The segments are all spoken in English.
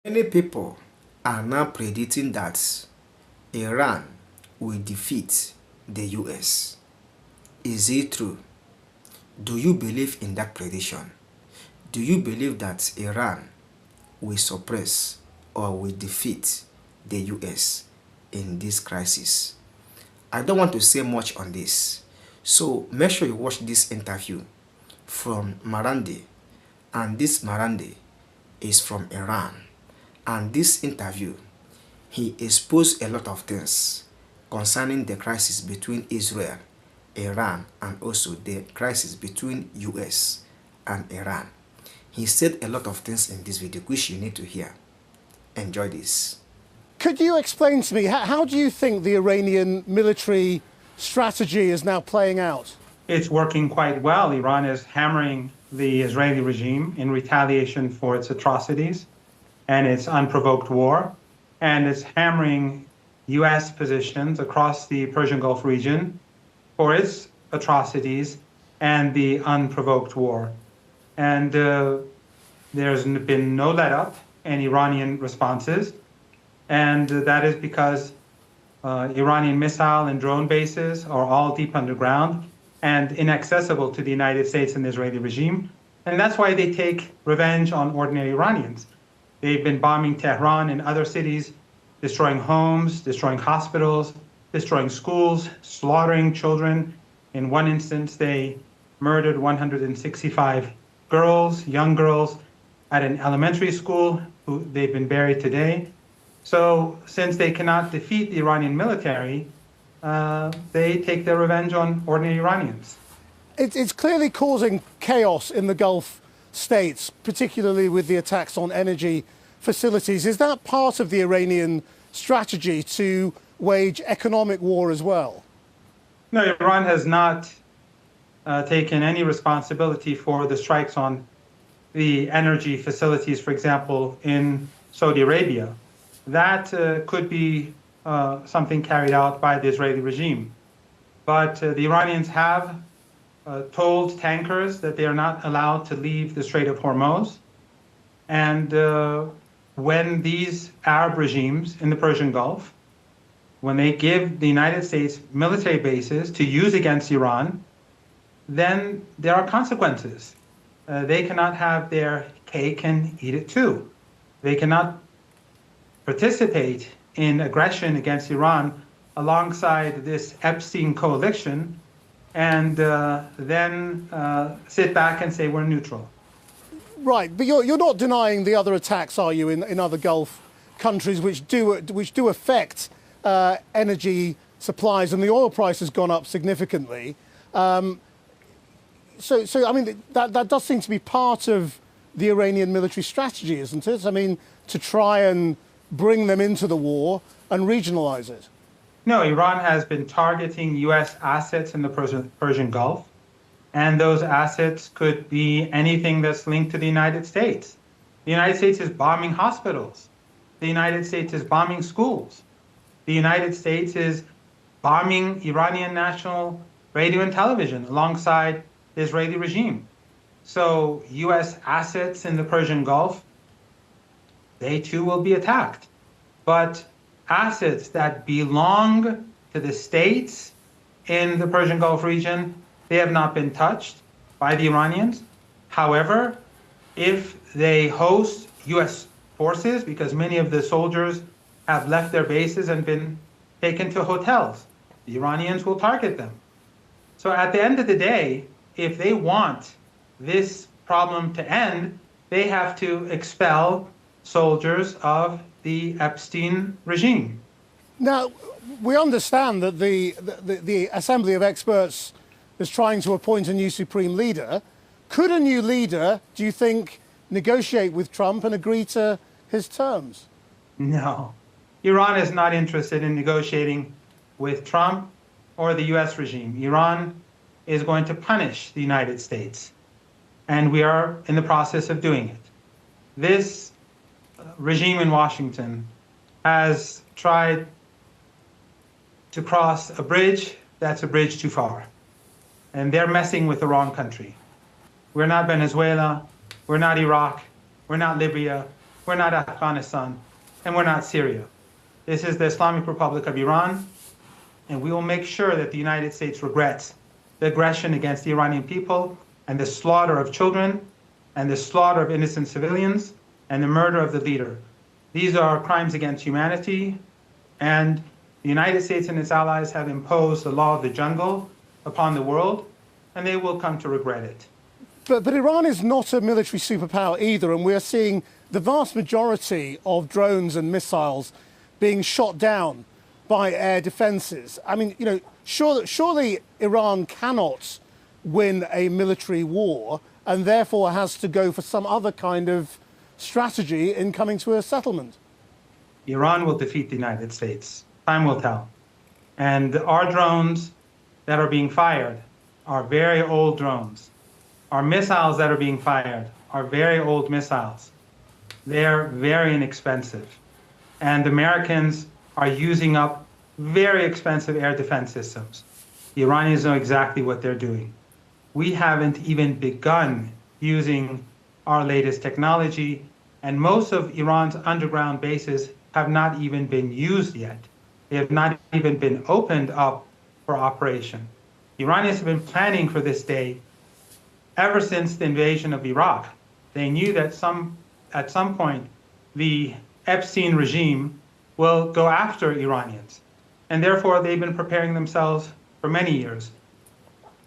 Many people are now predicting that Iran will defeat the US. Is it true? Do you believe in that prediction? Do you believe that Iran will suppress or will defeat the US in this crisis? I don't want to say much on this, so make sure you watch this interview from Marandi, and this Marandi is from Iran. And this interview, he exposed a lot of things concerning the crisis between Israel, Iran, and also the crisis between US and Iran. He said a lot of things in this video which you need to hear. Enjoy this. Could you explain to me, how do you think the Iranian military strategy is now playing out? It's working quite well. Iran is hammering the Israeli regime in retaliation for its atrocities and its unprovoked war, and it's hammering US positions across the Persian Gulf region for its atrocities and the unprovoked war. And there's been no let-up in Iranian responses, and that is because Iranian missile and drone bases are all deep underground and inaccessible to the United States and the Israeli regime. And that's why they take revenge on ordinary Iranians. They've been bombing Tehran and other cities, destroying homes, destroying hospitals, destroying schools, slaughtering children. In one instance, they murdered 165 girls, young girls, at an elementary school. They've been buried today. So since they cannot defeat the Iranian military, they take their revenge on ordinary Iranians. It's clearly causing chaos in the Gulf states, particularly with the attacks on energy facilities. Is that part of the Iranian strategy to wage economic war as well? No, Iran has not taken any responsibility for the strikes on the energy facilities, for example, in Saudi Arabia. That could be something carried out by the Israeli regime. But the Iranians have told tankers that they are not allowed to leave the Strait of Hormuz. And when these Arab regimes in the Persian Gulf, when they give the United States military bases to use against Iran, then there are consequences. They cannot have their cake and eat it too. They cannot participate in aggression against Iran alongside this Epstein coalition and then sit back and say we're neutral. Right, but you're not denying the other attacks, are you, in other Gulf countries which do affect energy supplies, and the oil price has gone up significantly. So I mean, that does seem to be part of the Iranian military strategy, isn't it? I mean, to try and bring them into the war and regionalize it. No, Iran has been targeting U.S. assets in the Persian Gulf, and those assets could be anything that's linked to the United States. The United States is bombing hospitals. The United States is bombing schools. The United States is bombing Iranian national radio and television alongside the Israeli regime. So U.S. assets in the Persian Gulf, they too will be attacked. But assets that belong to the states in the Persian Gulf region, they have not been touched by the Iranians. However, if they host U.S. forces, because many of the soldiers have left their bases and been taken to hotels, the Iranians will target them. So at the end of the day, if they want this problem to end, they have to expel soldiers of the Epstein regime. Now, we understand that the Assembly of Experts is trying to appoint a new supreme leader. Could a new leader, do you think, negotiate with Trump and agree to his terms? No. Iran is not interested in negotiating with Trump or the US regime. Iran is going to punish the United States, and we are in the process of doing it. This regime in Washington has tried to cross a bridge that's a bridge too far, and they're messing with the wrong country. We're not Venezuela, we're not Iraq, we're not Libya, We're not Afghanistan, and we're not Syria. This is the Islamic Republic of Iran, and we will make sure that the United States regrets the aggression against the Iranian people and the slaughter of children and the slaughter of innocent civilians and the murder of the leader. These are crimes against humanity, and the United States and its allies have imposed the law of the jungle upon the world, and they will come to regret it. But Iran is not a military superpower either, and we're seeing the vast majority of drones and missiles being shot down by air defenses. I mean, you know, surely Iran cannot win a military war and therefore has to go for some other kind of strategy in coming to a settlement. Iran will defeat the United States. Time will tell. And our drones that are being fired are very old drones. Our missiles that are being fired are very old missiles. They're very inexpensive. And Americans are using up very expensive air defense systems. The Iranians know exactly what they're doing. We haven't even begun using our latest technology, and most of Iran's underground bases have not even been used yet. They have not even been opened up for operation. The Iranians have been planning for this day ever since the invasion of Iraq. They knew that at some point the Epstein regime will go after Iranians, and therefore they've been preparing themselves for many years.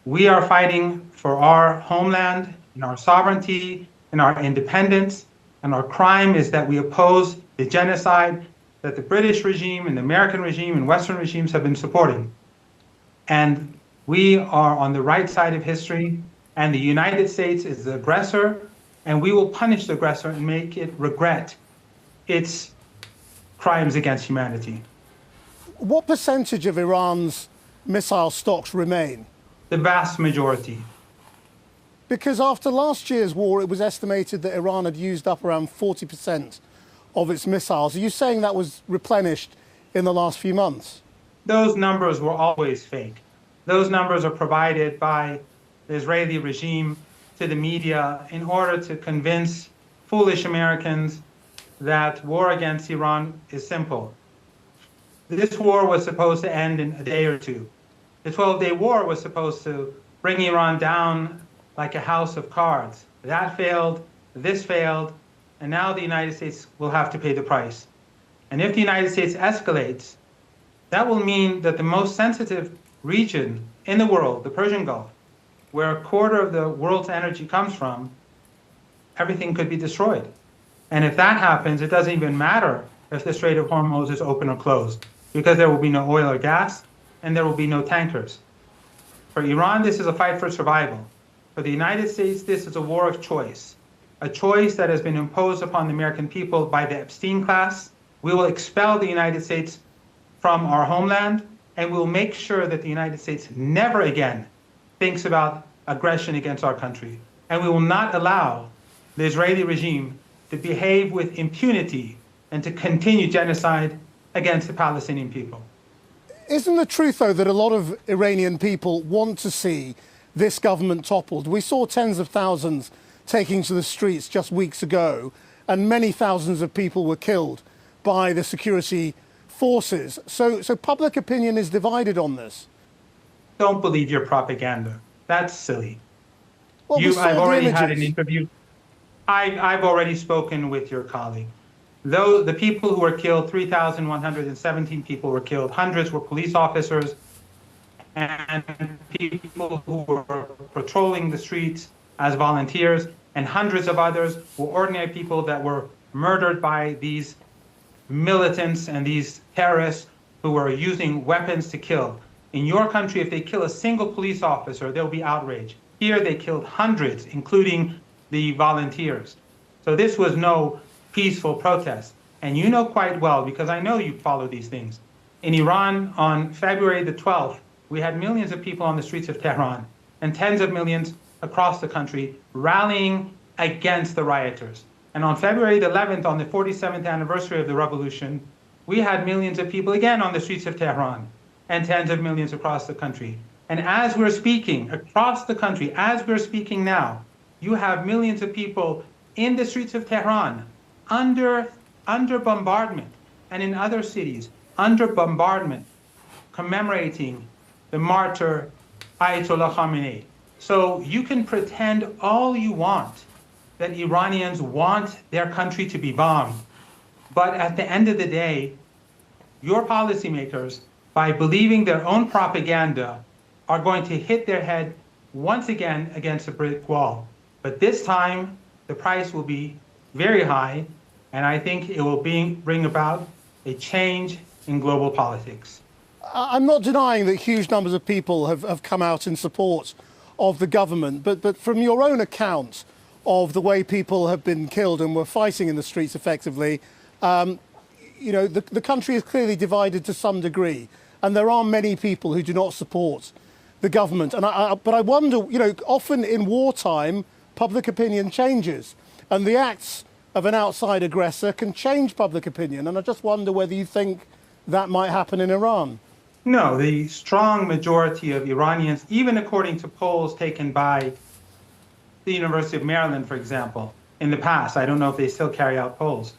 We are fighting for our homeland and our sovereignty and our independence, and our crime is that we oppose the genocide that the British regime and the American regime and Western regimes have been supporting. And we are on the right side of history, and the United States is the aggressor, and we will punish the aggressor and make it regret its crimes against humanity. What percentage of Iran's missile stocks remain? The vast majority. Because after last year's war, it was estimated that Iran had used up around 40% of its missiles. Are you saying that was replenished in the last few months? Those numbers were always fake. Those numbers are provided by the Israeli regime to the media in order to convince foolish Americans that war against Iran is simple. This war was supposed to end in a day or two. The 12-day war was supposed to bring Iran down like a house of cards. That failed, this failed, and now the United States will have to pay the price. And if the United States escalates, that will mean that the most sensitive region in the world, the Persian Gulf, where a quarter of the world's energy comes from, everything could be destroyed. And if that happens, it doesn't even matter if the Strait of Hormuz is open or closed, because there will be no oil or gas, and there will be no tankers. For Iran, this is a fight for survival. For the United States, this is a war of choice, a choice that has been imposed upon the American people by the Epstein class. We will expel the United States from our homeland, and we'll make sure that the United States never again thinks about aggression against our country. And we will not allow the Israeli regime to behave with impunity and to continue genocide against the Palestinian people. Isn't the truth, though, that a lot of Iranian people want to see this government toppled? We saw tens of thousands taking to the streets just weeks ago, and many thousands of people were killed by the security forces. So public opinion is divided on this. Don't believe your propaganda. That's silly. Well, I've already had an interview. I've already spoken with your colleague. Though the people who were killed, 3,117 people were killed, hundreds were police officers and people who were patrolling the streets as volunteers, and hundreds of others were ordinary people that were murdered by these militants and these terrorists who were using weapons to kill. In your country, if they kill a single police officer, there will be outrage. Here they killed hundreds, including the volunteers. So this was no peaceful protest. And you know quite well, because I know you follow these things. In Iran, on February the 12th, we had millions of people on the streets of Tehran and tens of millions across the country rallying against the rioters. And on February the 11th, on the 47th anniversary of the revolution, we had millions of people again on the streets of Tehran and tens of millions across the country. And as we're speaking, across the country, as we're speaking now, you have millions of people in the streets of Tehran under bombardment, and in other cities under bombardment, commemorating the martyr Ayatollah Khamenei. So you can pretend all you want that Iranians want their country to be bombed, but at the end of the day, your policymakers, by believing their own propaganda, are going to hit their head once again against a brick wall. But this time, the price will be very high, and I think it will bring about a change in global politics. I'm not denying that huge numbers of people have come out in support of the government, but from your own account of the way people have been killed and were fighting in the streets effectively, the country is clearly divided to some degree, and there are many people who do not support the government. But I wonder, often in wartime, public opinion changes, and the acts of an outside aggressor can change public opinion. And I just wonder whether you think that might happen in Iran. No, the strong majority of Iranians, even according to polls taken by the University of Maryland, for example, in the past, I don't know if they still carry out polls,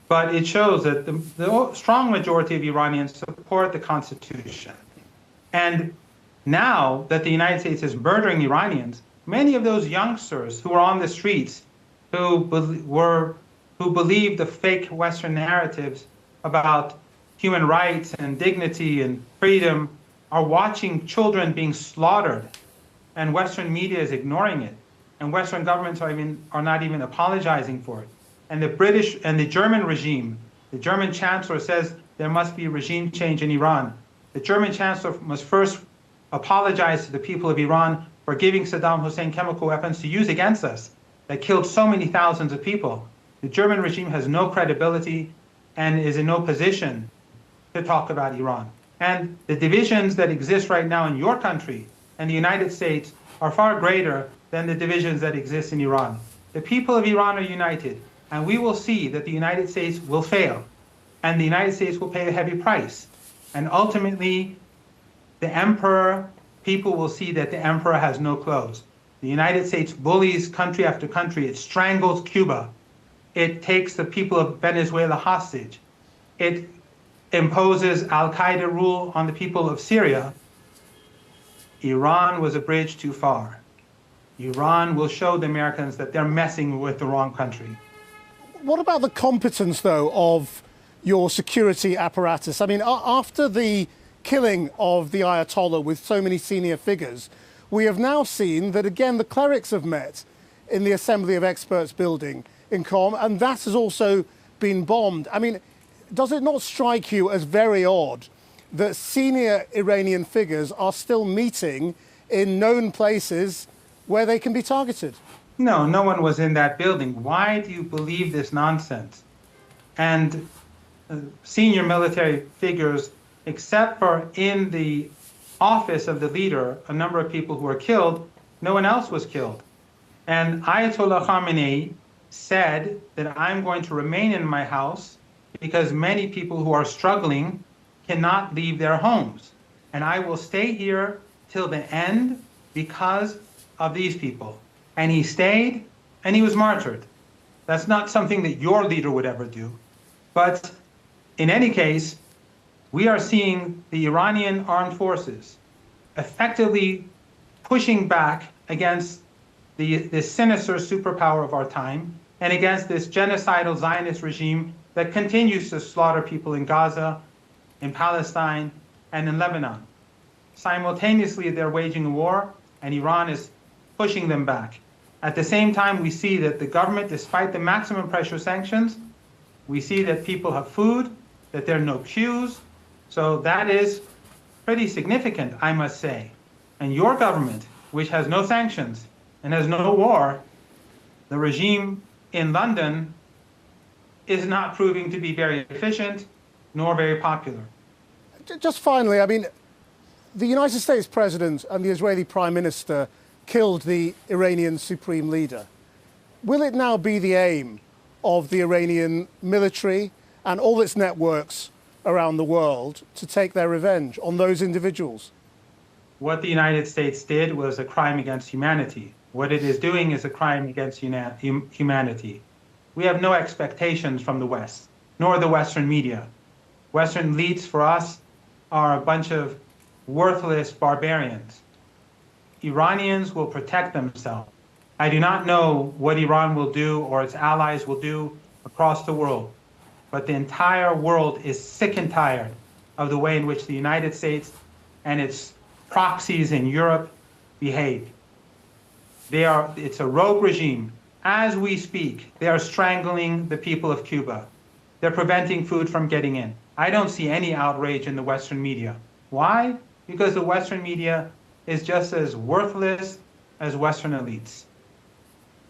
but it shows that the strong majority of Iranians support the Constitution. And now that the United States is murdering Iranians, many of those youngsters who are on the streets, who believe the fake Western narratives about human rights and dignity and freedom, are watching children being slaughtered, and Western media is ignoring it, and Western governments are not even apologizing for it. And the British and the German regime, the German chancellor says there must be regime change in Iran. The German chancellor must first apologize to the people of Iran for giving Saddam Hussein chemical weapons to use against us that killed so many thousands of people. The German regime has no credibility and is in no position to talk about Iran. And the divisions that exist right now in your country and the United States are far greater than the divisions that exist in Iran. The people of Iran are united, and we will see that the United States will fail, and the United States will pay a heavy price. And ultimately, people will see that the emperor has no clothes. The United States bullies country after country. It strangles Cuba. It takes the people of Venezuela hostage. It imposes al-Qaeda rule on the people of Syria. Iran was a bridge too far. Iran will show the Americans that they're messing with the wrong country. What about the competence, though, of your security apparatus? I mean, after the killing of the Ayatollah with so many senior figures, we have now seen that, again, the clerics have met in the Assembly of Experts building in Qom, and that has also been bombed. I mean, does it not strike you as very odd that senior Iranian figures are still meeting in known places where they can be targeted? No, no one was in that building. Why do you believe this nonsense? And senior military figures, except for in the office of the leader, a number of people who were killed, no one else was killed. And Ayatollah Khamenei said that I'm going to remain in my house because many people who are struggling cannot leave their homes. And I will stay here till the end because of these people. And he stayed, and he was martyred. That's not something that your leader would ever do. But in any case, we are seeing the Iranian armed forces effectively pushing back against the sinister superpower of our time and against this genocidal Zionist regime that continues to slaughter people in Gaza, in Palestine, and in Lebanon. Simultaneously, they're waging a war, and Iran is pushing them back. At the same time, we see that the government, despite the maximum pressure sanctions, we see that people have food, that there are no queues. So that is pretty significant, I must say. And your government, which has no sanctions and has no war, the regime in London is not proving to be very efficient nor very popular. Just finally, I mean, the United States President and the Israeli Prime Minister killed the Iranian supreme leader. Will it now be the aim of the Iranian military and all its networks around the world to take their revenge on those individuals? What the United States did was a crime against humanity. What it is doing is a crime against humanity. We have no expectations from the West, nor the Western media. Western elites for us are a bunch of worthless barbarians. Iranians will protect themselves. I do not know what Iran will do or its allies will do across the world, but the entire world is sick and tired of the way in which the United States and its proxies in Europe behave. It's a rogue regime. As we speak, they are strangling the people of Cuba. They're preventing food from getting in. I don't see any outrage in the Western media. Why? Because the Western media is just as worthless as Western elites.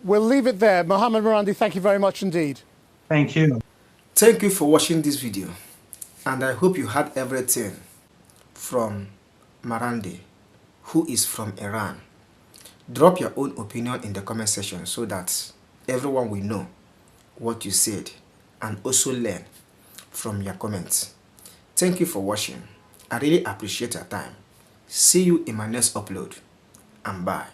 We'll leave it there. Mohammed Marandi, thank you very much indeed. Thank you. Thank you for watching this video, and I hope you heard everything from Marandi, who is from Iran. Drop your own opinion in the comment section so that everyone will know what you said and also learn from your comments. Thank you for watching. I really appreciate your time. See you in my next upload, and bye.